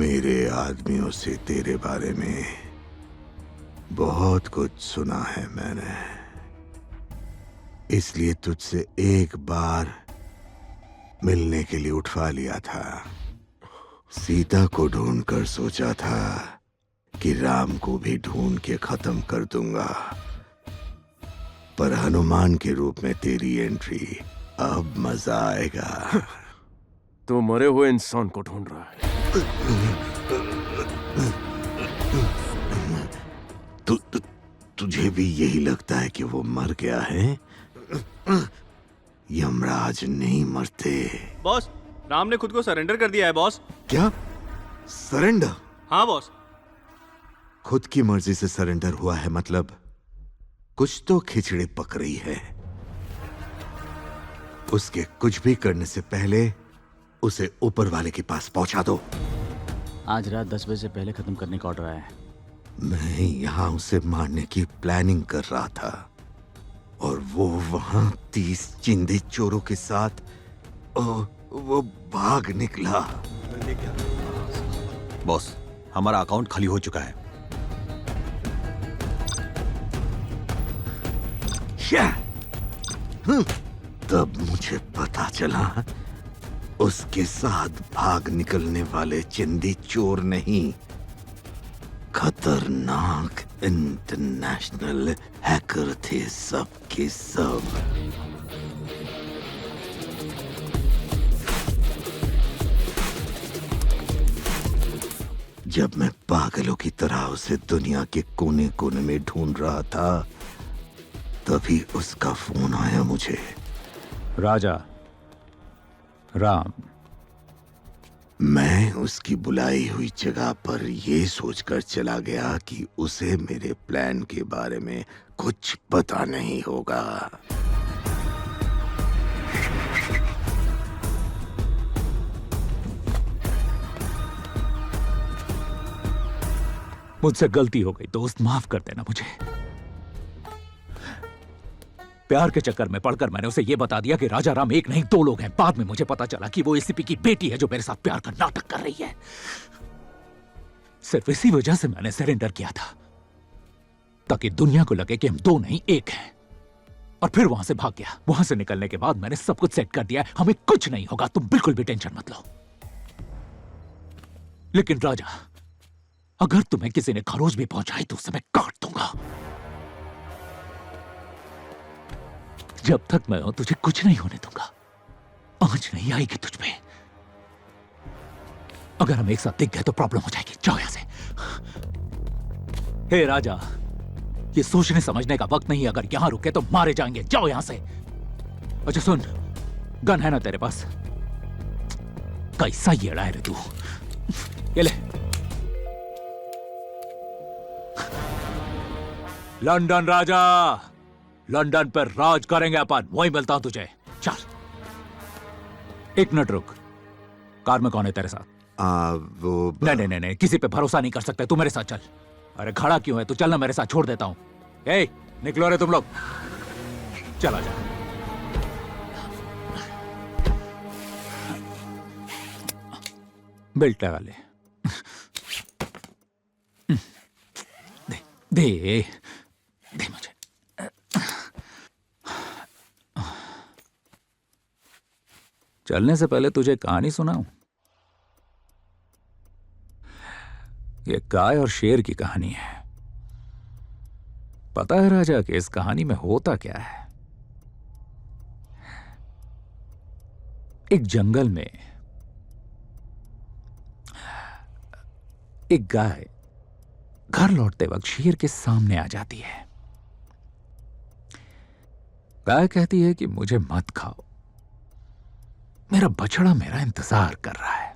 मेरे आदमियों से तेरे बारे में बहुत कुछ सुना है मैंने, इसलिए तुझसे एक बार मिलने के लिए उठवा लिया था। सीता को ढूंढकर सोचा था कि राम को भी ढूंढ के खत्म कर दूंगा, पर हनुमान के रूप में तेरी एंट्री, अब मजा आएगा। तो मरे हुए इंसान को ढूंढ रहा है। तुझे भी यही लगता है कि वो मर गया है? यमराज नहीं मरते। बॉस, राम ने खुद को सरेंडर कर दिया है बॉस। क्या? सरेंडर? हाँ बॉस। खुद की मर्जी से सरेंडर हुआ है, मतलब कुछ तो खिचड़ी पक रही है। उसके कुछ भी करने से पहले उसे ऊपर वाले के पास पहुंचा दो। आज रात 10 बजे से पहले खत्म करने का ऑर्डर आया है। मैं यहां उसे मारने की प्लानिंग कर रहा था और वो वहां 30 चिंदे चोरों के साथ वो भाग निकला। बॉस, हमारा अकाउंट खाली हो चुका है। तब मुझे पता चला उसके साथ भाग निकलने वाले चिंदी चोर नहीं, खतरनाक इंटरनेशनल हैकर थे सब के सब। जब मैं पागलों की तरह उसे दुनिया के कोने कोने में ढूंढ रहा था, तभी उसका फोन आया मुझे। राजा राम। मैं उसकी बुलाई हुई जगह पर यह सोचकर चला गया कि उसे मेरे प्लान के बारे में कुछ पता नहीं होगा। मुझसे गलती हो गई दोस्त, माफ कर देना मुझे। प्यार के चक्कर में पड़कर मैंने उसे यह बता दिया कि राजा राम एक नहीं 2 लोग हैं। बाद में मुझे पता चला कि वो एसीपी की बेटी है जो मेरे साथ प्यार का नाटक कर रही है। सिर्फ इसी वजह से मैंने सरेंडर किया था, ताकि दुनिया को लगे कि हम 2 नहीं 1 हैं। और फिर वहां से भाग गया। वहां से निकलने के बाद मैंने सब कुछ सेट कर दिया है। हमें कुछ नहीं होगा, तुम बिल्कुल भी टेंशन मत लो। लेकिन राजा, अगर तुम्हें किसी ने खरोच भी पहुंचाई तो उसे मैं काट दूंगा। जब तक मैं हूं तुझे कुछ नहीं होने दूंगा। आंच नहीं आएगी तुझ पे। अगर हम एक साथ दिख गए तो प्रॉब्लम हो जाएगी। जाओ यहां से। हे राजा, ये सोचने समझने का वक्त नहीं। अगर यहां रुके तो मारे जाएंगे। जाओ यहां से। अच्छा सुन, गन है ना तेरे पास? कैसा येड़ा है रे तू। ये ले। लंदन राजा, लंदन पर राज करेंगे अपन। वही मिलता हूं तुझे। चल। 1 मिनट रुक। कार में कौन है तेरे साथ? वो नहीं, किसी पे भरोसा नहीं कर सकते। तू मेरे साथ चल। अरे खड़ा क्यों है? तू चलना मेरे साथ, छोड़ देता हूं। ए, निकलो रे तुम लोग। चला जा। बेल्ट लगा ले। दे मुझे। चलने से पहले तुझे कहानी सुनाऊं? ये गाय और शेर की कहानी है। पता है राजा कि इस कहानी में होता क्या है? एक जंगल में एक गाय घर लौटते वक्त शेर के सामने आ जाती है। गाय कहती है कि मुझे मत खाओ, मेरा बछड़ा मेरा इंतजार कर रहा है।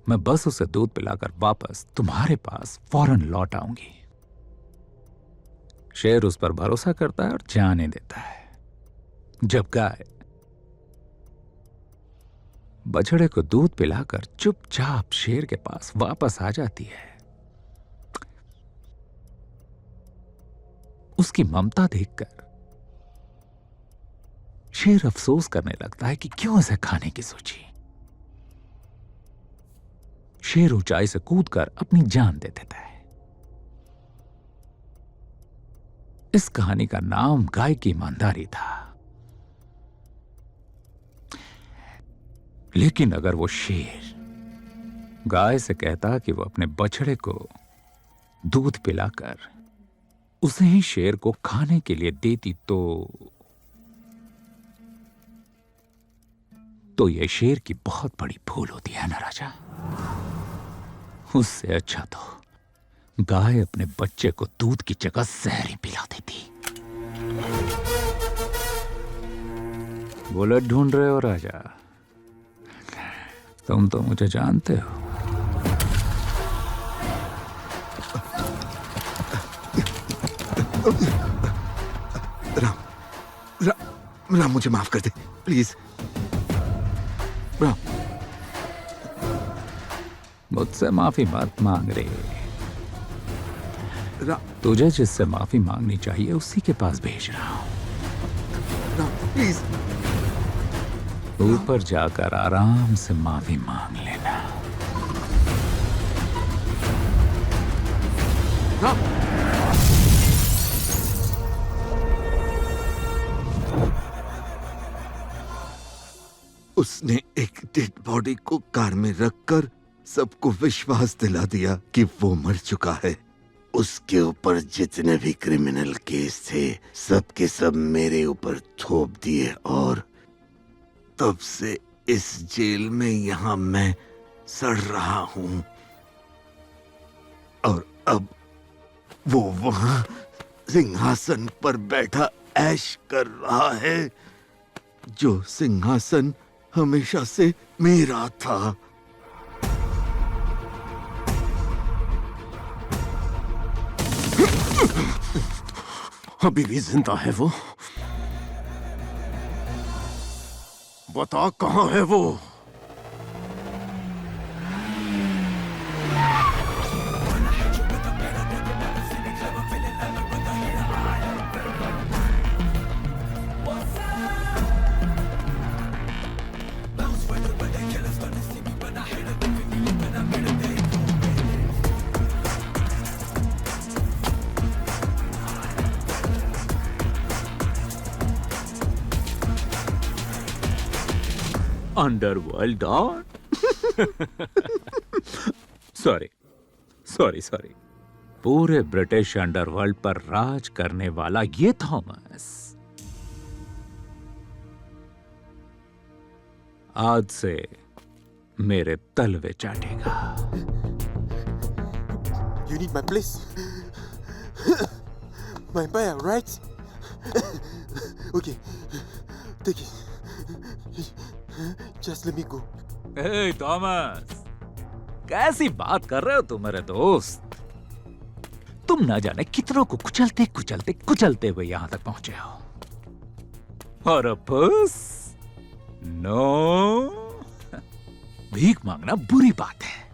मैं बस उसे दूध पिलाकर वापस तुम्हारे पास फौरन लौट आऊंगी। शेर उस पर भरोसा करता है और जाने देता है। जब गाय बछड़े को दूध पिलाकर चुपचाप शेर के पास वापस आ जाती है, उसकी ममता देखकर शेर अफसोस करने लगता है कि क्यों उसे खाने की सोची। शेर ऊंचाई से कूदकर अपनी जान दे देता है। इस कहानी का नाम गाय की ईमानदारी था। लेकिन अगर वो शेर गाय से कहता कि वो अपने बछड़े को दूध पिलाकर उसे ही शेर को खाने के लिए देती तो यह शेर की बहुत बड़ी भूल होती है ना राजा। उससे अच्छा तो गाय अपने बच्चे को दूध की जगह जहर ही पिला देती। बुलेट ढूंढ रहे हो राजा? तुम तो मुझे जानते हो। राम मुझे माफ कर दे प्लीज। राम मुझसे माफी मत मांग रे। तुझे जिससे माफी मांगनी चाहिए उसी के पास भेज रहा हूं। प्लीज ऊपर जाकर आराम से माफी मांग लेना। उसने एक डेड बॉडी को कार में रखकर सबको विश्वास दिला दिया कि वो मर चुका है। उसके ऊपर जितने भी क्रिमिनल केस थे सब के सब मेरे ऊपर थोप दिए और तब से इस जेल में यहां मैं सड़ रहा हूं। और अब वो वहां सिंहासन पर बैठा ऐश कर रहा है, जो सिंहासन हमेशा से मेरा था। अभी भी जिंदा है वो? बता कहां है वो? Underworld don. सॉरी। पूरे ब्रिटिश अंडरवर्ल्ड पर राज करने वाला ये थॉमस आज से मेरे तलवे चाटेगा। You need my place? My empire, right? Okay, take it. Just let me go. Hey Thomas, कैसी बात कर रहे हो तुम मेरे दोस्त? तुम ना जाने कितनों को कुचलते हुए यहां तक पहुंचे हो। और अब बस नो, भीख मांगना बुरी बात है।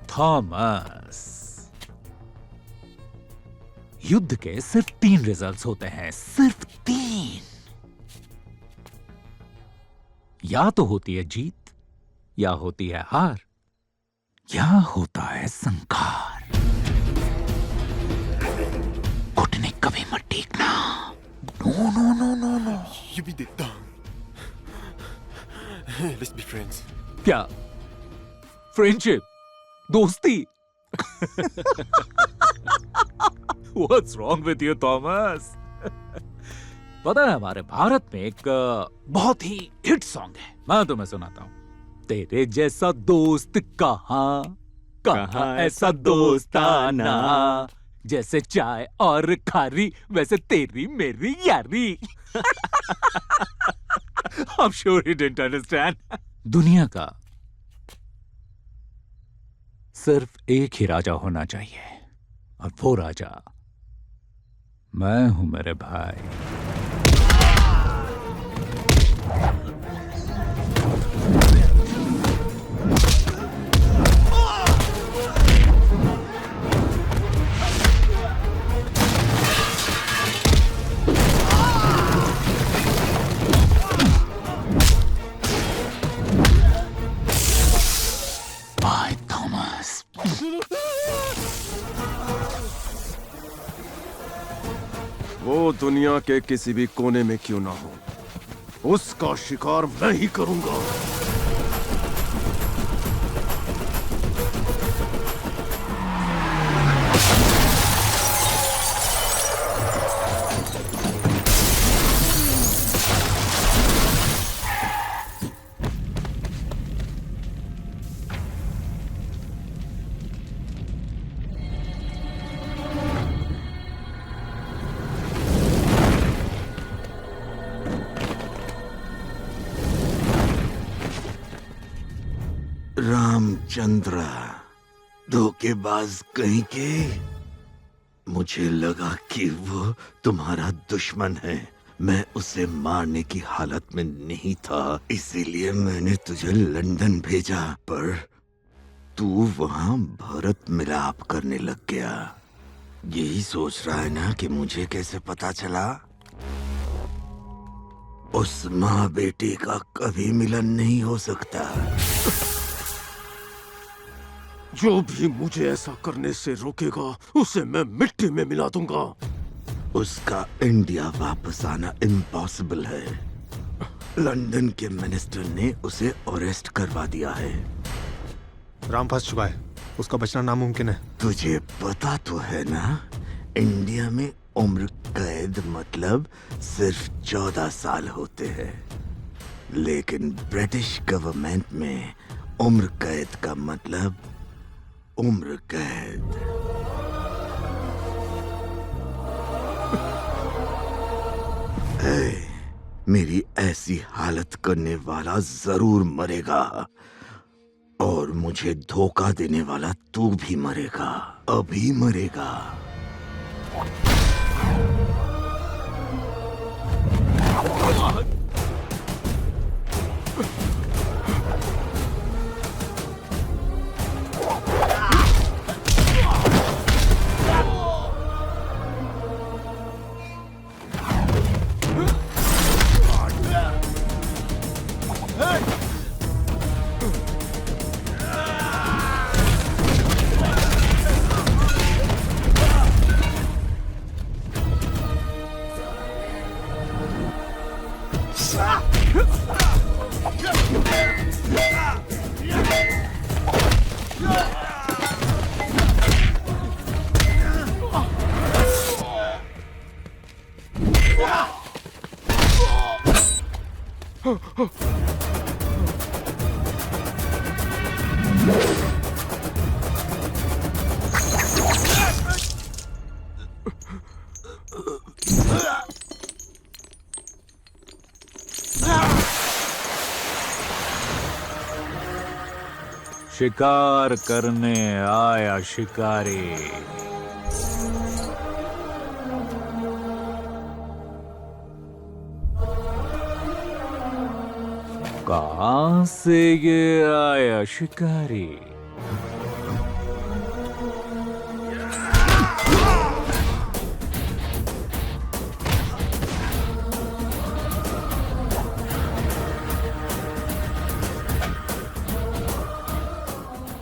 थॉमस, युद्ध के सिर्फ 3 रिजल्ट्स होते हैं, सिर्फ 3। या तो होती है जीत, या होती है हार, या होता है संघार। घुटने कभी मत टेकना। No. You be dead down. Let's be friends. क्या फ्रेंडशिप, दोस्ती? What's wrong with you, Thomas? पता है हमारे भारत में एक बहुत ही हिट सॉन्ग है, मैं तुम्हें सुनाता हूँ। तेरे जैसा दोस्त कहाँ ऐसा दोस्ताना, जैसे चाय और खारी वैसे तेरी मेरी यारी। I'm sure you didn't understand. दुनिया का सिर्फ एक ही राजा होना चाहिए, और वो राजा मैं हूं मेरे भाई। भाई थॉमस। वो दुनिया के किसी भी कोने में क्यों ना हो, उसका शिकार मैं ही करूंगा। रामचंद्र, धोखेबाज कहीं के। मुझे लगा कि वो तुम्हारा दुश्मन है। मैं उसे मारने की हालत में नहीं था, इसीलिए मैंने तुझे लंदन भेजा, पर तू वहां भरत मिलाप करने लग गया। यही सोच रहा है ना कि मुझे कैसे पता चला? उस माँ बेटी का कभी मिलन नहीं हो सकता। जो भी मुझे ऐसा करने से रोकेगा, उसे मैं मिट्टी में मिला दूंगा। उसका इंडिया वापस आना इम्पॉसिबल है। लंदन के मिनिस्टर ने उसे अरेस्ट करवा दिया है। राम फंस चुका है, उसका बचना नामुमकिन है। तुझे पता तो है ना, इंडिया में उम्र कैद मतलब सिर्फ 14 साल होते हैं, लेकिन ब्रिटिश गवर्नमेंट में उम्र कैद का मतलब उम्र कैद। मेरी ऐसी हालत करने वाला जरूर मरेगा, और मुझे धोखा देने वाला तू भी मरेगा, अभी मरेगा। शिकार करने आया शिकारी। कहां से ये आया शिकारी?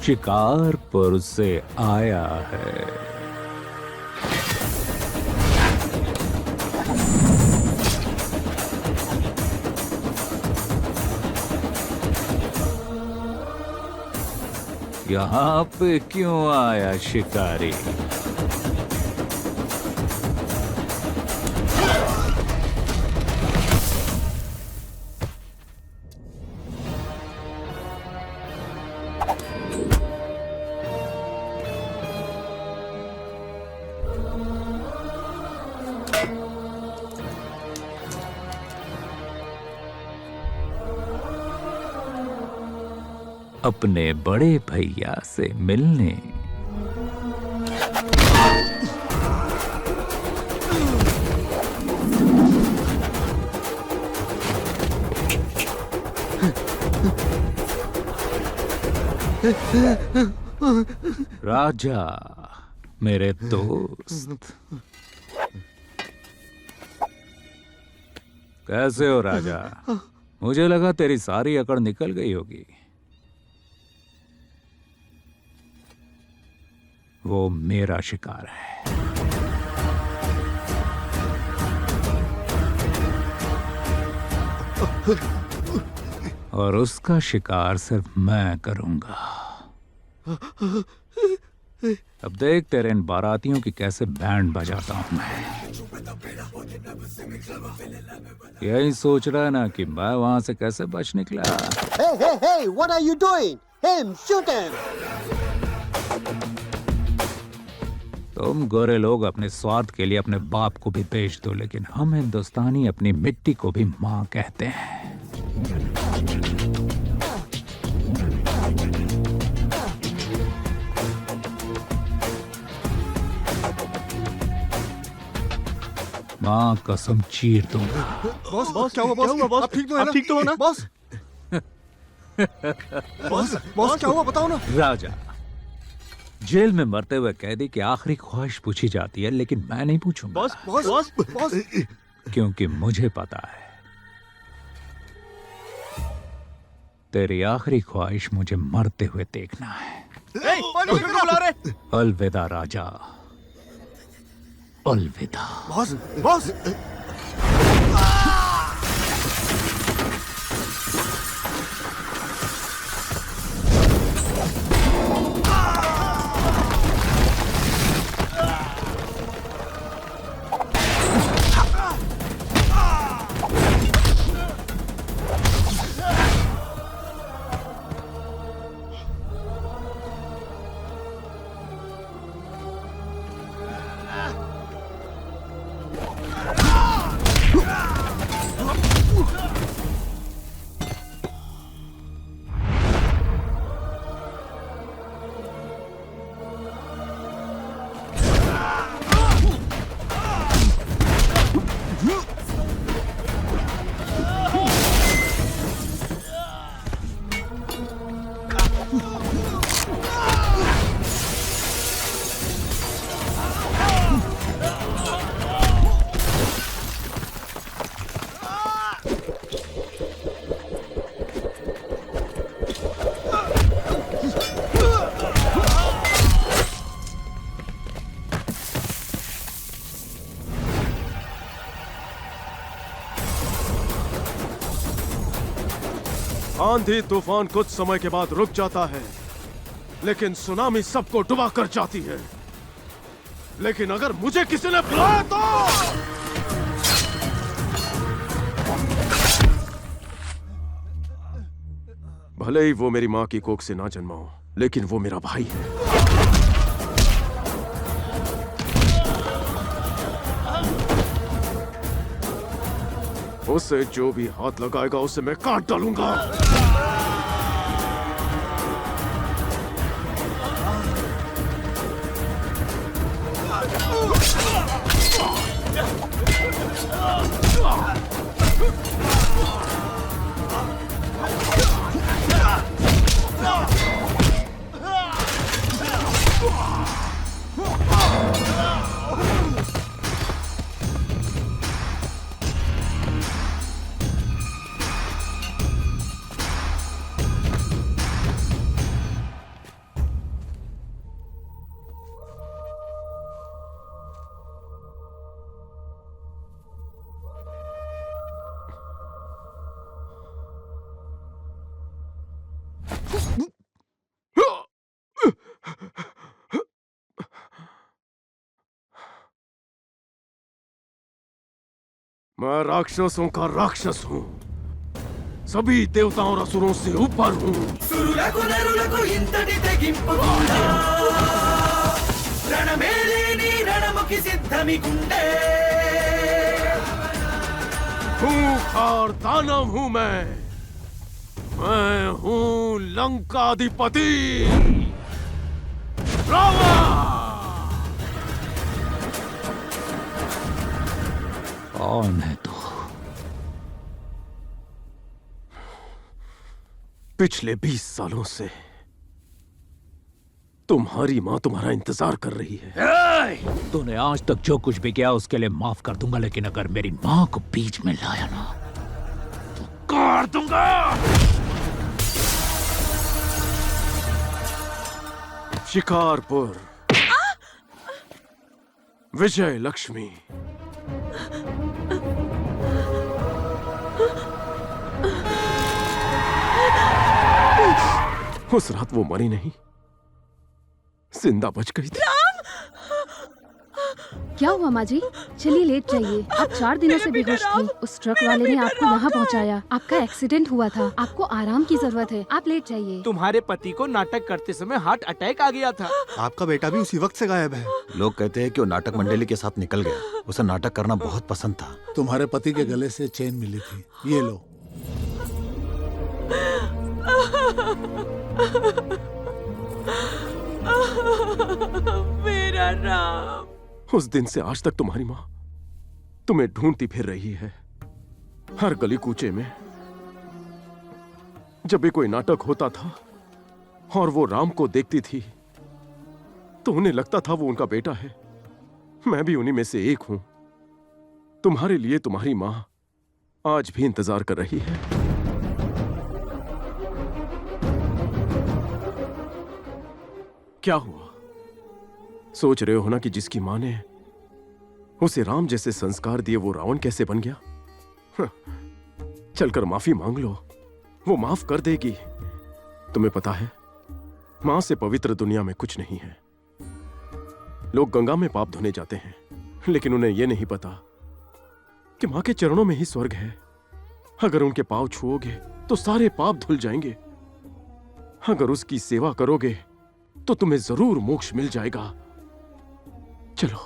शिकारपुर से आया है। यहाँ पे क्यों आया शिकारी? अपने बड़े भैया से मिलने। राजा, मेरे दोस्त, कैसे हो राजा? मुझे लगा तेरी सारी अकड़ निकल गई होगी। वो मेरा शिकार है। और उसका शिकार सिर्फ मैं करूंगा। अब देख तेरे इन बारातियों की कैसे बैंड बजाता हूं मैं। यही सोच रहा है ना कि मैं वहां से कैसे बच निकला। Hey, hey, hey, what are you doing? Him, shoot him! तुम गोरे लोग अपने स्वार्थ के लिए अपने बाप को भी बेच दो, लेकिन हम हिंदुस्तानी अपनी मिट्टी को भी माँ कहते हैं। माँ कसम चीर दूंगा। बॉस बॉस क्या हुआ बॉस? आप ठीक तो है ना? आप ठीक तो हो ना? बॉस बॉस बॉस क्या हुआ बताओ ना। राजा, जेल में मरते हुए कैदी की आखिरी ख्वाहिश पूछी जाती है, लेकिन मैं नहीं पूछूंगा। बॉस बॉस बॉस बॉस क्योंकि मुझे पता है तेरी आखिरी ख्वाहिश मुझे मरते हुए देखना है। डॉक्टर को बुला रहे। अलविदा राजा, अलविदा। बॉस बॉस आंधी तूफान कुछ समय के बाद रुक जाता है, लेकिन सुनामी सबको डुबा कर जाती है। लेकिन अगर मुझे किसी ने बुलाया तो भले ही वो मेरी मां की कोख से ना जन्मा हो, लेकिन वो मेरा भाई है। उसे जो भी हाथ लगाएगा उसे मैं काट डालूंगा। मैं राक्षसों का राक्षस हूं, सभी देवताओं और असुरों से ऊपर हूं। खूंखार दानव हूं मैं, मैं हूं लंकाधिपति रावण। कौन है तू? पिछले 20 सालों से तुम्हारी मां तुम्हारा इंतजार कर रही है। तूने आज तक जो कुछ भी किया उसके लिए माफ कर दूंगा, लेकिन अगर मेरी मां को बीच में लाया ना तो काट दूंगा। शिकारपुर, विजय लक्ष्मी। उस रात वो मरी नहीं, जिंदा बच गई थी। क्या हुआ माँ जी? चलिए लेट जाइए। आप 4 दिनों से बेहोश थी। उस ट्रक वाले ने आपको यहाँ पहुँचाया। आपका एक्सीडेंट हुआ था। आपको आराम की जरूरत है। आप लेट जाइए। तुम्हारे पति को नाटक करते समय हार्ट अटैक आ गया था। आपका बेटा भी उसी वक्त से गायब है। लोग कहते हैं कि वो नाटक मंडली के साथ निकल गया। उसे नाटक करना बहुत पसंद था। तुम्हारे पति के गले से चेन मिली थी, ये लो। मेरा राम। उस दिन से आज तक तुम्हारी माँ तुम्हें ढूंढती फिर रही है, हर गली कूचे में। जब भी कोई नाटक होता था और वो राम को देखती थी तो उन्हें लगता था वो उनका बेटा है। मैं भी उन्हीं में से एक हूं। तुम्हारे लिए तुम्हारी माँ आज भी इंतजार कर रही है। क्या हुआ? सोच रहे हो ना कि जिसकी मां ने उसे राम जैसे संस्कार दिए वो रावण कैसे बन गया? चलकर माफी मांग लो, वो माफ कर देगी। तुम्हें पता है, मां से पवित्र दुनिया में कुछ नहीं है। लोग गंगा में पाप धोने जाते हैं, लेकिन उन्हें यह नहीं पता कि मां के चरणों में ही स्वर्ग है। अगर उनके पांव छुओगे तो सारे पाप धुल जाएंगे। अगर उसकी सेवा करोगे तो तुम्हें जरूर मोक्ष मिल जाएगा। चलो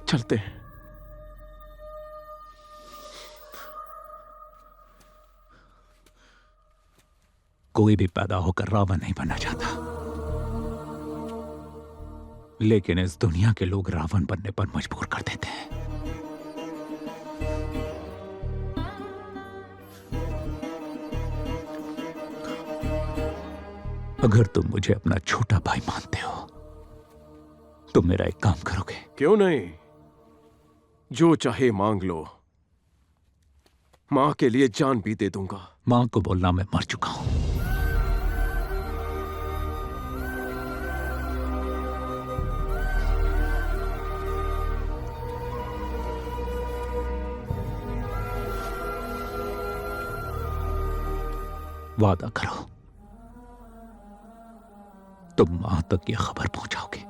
चलते हैं। कोई भी पैदा होकर रावण नहीं बनना चाहता, लेकिन इस दुनिया के लोग रावण बनने पर मजबूर कर देते हैं। अगर तुम मुझे अपना छोटा भाई मानते हो तो मेरा एक काम करोगे? क्यों नहीं, जो चाहे मांग लो। मां के लिए जान भी दे दूंगा। मां को बोलना मैं मर चुका हूं। वादा करो तुम मां तक ये खबर पहुंचाओगे।